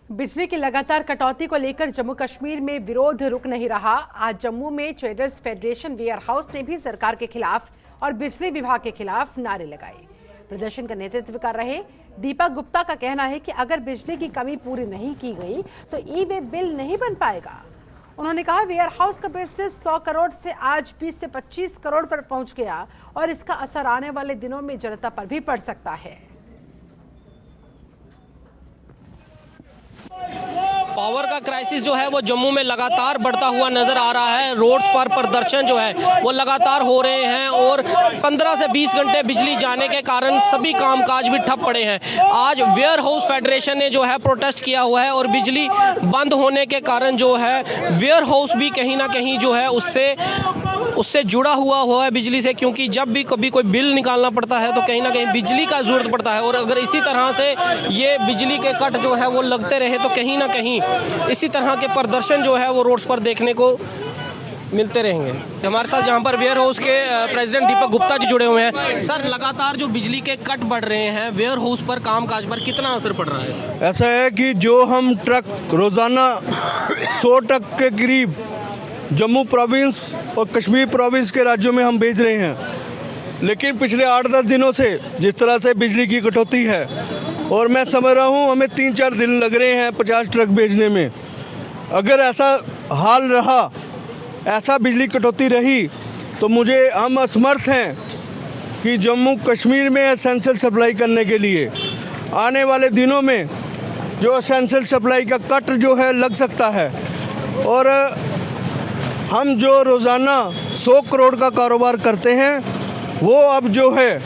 बिजली की लगातार कटौती को लेकर जम्मू कश्मीर में विरोध रुक नहीं रहा। आज जम्मू में ट्रेडर्स फेडरेशन वेयर हाउस ने भी सरकार के खिलाफ और बिजली विभाग के खिलाफ नारे लगाए। प्रदर्शन का नेतृत्व कर रहे दीपक गुप्ता का कहना है कि अगर बिजली की कमी पूरी नहीं की गई तो ई-वे बिल नहीं बन पाएगा। उन्होंने कहा वेयर हाउस का बिजनेस 100 करोड़ से आज 20 से 25 करोड़ पर पहुंच गया और इसका असर आने वाले दिनों में जनता पर भी पड़ सकता है। पावर का क्राइसिस जो है वो जम्मू में लगातार बढ़ता हुआ नजर आ रहा है। रोड्स पर प्रदर्शन जो है वो लगातार हो रहे हैं और 15 से 20 घंटे बिजली जाने के कारण सभी कामकाज भी ठप पड़े हैं। आज वेयर हाउस फेडरेशन ने जो है प्रोटेस्ट किया हुआ है और बिजली बंद होने के कारण जो है वेयर हाउस भी कहीं ना कहीं जो है उससे जुड़ा हुआ है बिजली से, क्योंकि जब भी कभी कोई बिल निकालना पड़ता है तो कहीं ना कहीं बिजली का ज़रूरत पड़ता है। और अगर इसी तरह से ये बिजली के कट जो है वो लगते रहे तो कहीं ना कहीं इसी तरह के प्रदर्शन जो है वो रोड्स पर देखने को मिलते रहेंगे। हमारे साथ यहाँ पर वेयर हाउस के प्रेसिडेंट दीपक गुप्ता जी जुड़े हुए हैं। सर, लगातार जो बिजली के कट बढ़ रहे हैं वेयर हाउस पर कामकाज पर कितना असर पड़ रहा है? ऐसा है कि जो हम ट्रक रोज़ाना 100 ट्रक के करीब जम्मू प्रोविंस और कश्मीर प्रोविंस के राज्यों में हम भेज रहे हैं, लेकिन पिछले 8-10 दिनों से जिस तरह से बिजली की कटौती है और मैं समझ रहा हूँ हमें 3-4 दिन लग रहे हैं 50 ट्रक भेजने में। अगर ऐसा हाल रहा, ऐसा बिजली कटौती रही तो हम असमर्थ हैं कि जम्मू कश्मीर में एसेंशियल सप्लाई करने के लिए आने वाले दिनों में जो एसेंशियल सप्लाई का कट जो है लग सकता है। और हम जो रोज़ाना 100 करोड़ का कारोबार करते हैं वो अब जो है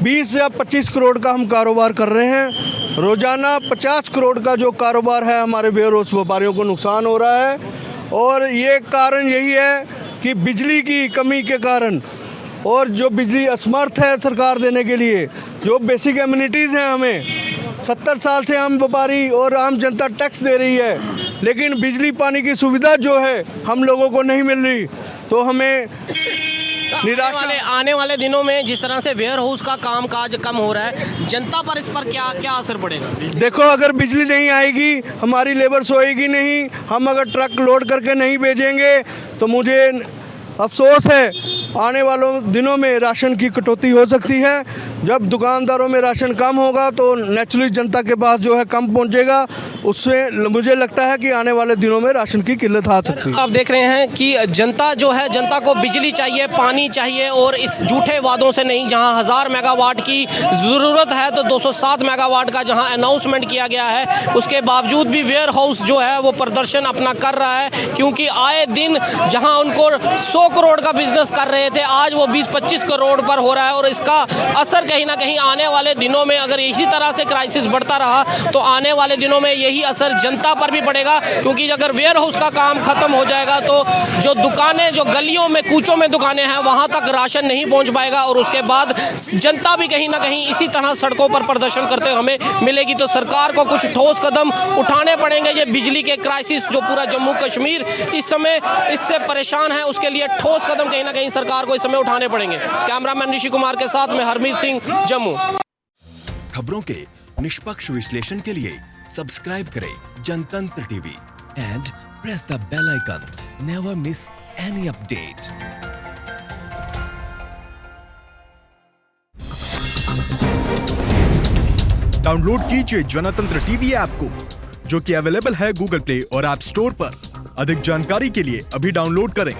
20 या 25 करोड़ का हम कारोबार कर रहे हैं। रोज़ाना 50 करोड़ का जो कारोबार है हमारे वेयर हाउस व्यापारियों को नुकसान हो रहा है। और ये कारण यही है कि बिजली की कमी के कारण और जो बिजली असमर्थ है सरकार देने के लिए, जो बेसिक एमिनिटीज़ हैं, हमें 70 साल से हम व्यापारी और आम जनता टैक्स दे रही है, लेकिन बिजली पानी की सुविधा जो है हम लोगों को नहीं मिल रही, तो हमें आने वाले दिनों में जिस तरह से वेयर हाउस का कामकाज कम हो रहा है, जनता पर इस पर क्या असर पड़ेगा? देखो, अगर बिजली नहीं आएगी हमारी लेबर सोएगी नहीं, हम अगर ट्रक लोड करके नहीं भेजेंगे तो मुझे अफसोस है आने वालों दिनों में राशन की कटौती हो सकती है। जब दुकानदारों में राशन कम होगा तो नेचुरली जनता के पास जो है कम पहुंचेगा, उससे मुझे लगता है कि आने वाले दिनों में राशन की किल्लत आ सकती है। आप देख रहे हैं कि जनता जो है, जनता को बिजली चाहिए, पानी चाहिए और इस झूठे वादों से नहीं। जहां 1000 मेगावाट की ज़रूरत है तो 207 मेगावाट का जहां अनाउंसमेंट किया गया है, उसके बावजूद भी वेयर हाउस जो है वो प्रदर्शन अपना कर रहा है, क्योंकि आए दिन जहां उनको 100 करोड़ का बिजनेस कर रहे थे आज वो 20-25 करोड़ पर हो रहा है। और इसका असर कहीं ना कहीं आने वाले दिनों में, अगर इसी तरह से क्राइसिस बढ़ता रहा तो आने वाले दिनों में यही असर जनता पर भी पड़ेगा, क्योंकि अगर वेयर हाउस का काम खत्म हो जाएगा तो जो दुकानें, जो गलियों में कूचों में दुकानें हैं, वहां तक राशन नहीं पहुंच पाएगा और उसके बाद जनता भी कहीं ना कहीं इसी तरह सड़कों पर प्रदर्शन करते हमें मिलेगी। तो सरकार को कुछ ठोस कदम उठाने पड़ेंगे। ये बिजली के क्राइसिस जो पूरा जम्मू कश्मीर इस समय इससे परेशान है, उसके लिए ठोस कदम कहीं ना कहीं सरकार को इस समय उठाने पड़ेंगे। कैमरामैन ऋषि कुमार के साथ में हरमीत सिंह, जम्मू। खबरों के निष्पक्ष विश्लेषण के लिए सब्सक्राइब करें Jantantra TV and press the bell icon. Never miss any update. Download कीजिए जनतंत्र टीवी ऐप को, जो कि अवेलेबल है गूगल प्ले और ऐप स्टोर पर। अधिक जानकारी के लिए अभी डाउनलोड करें।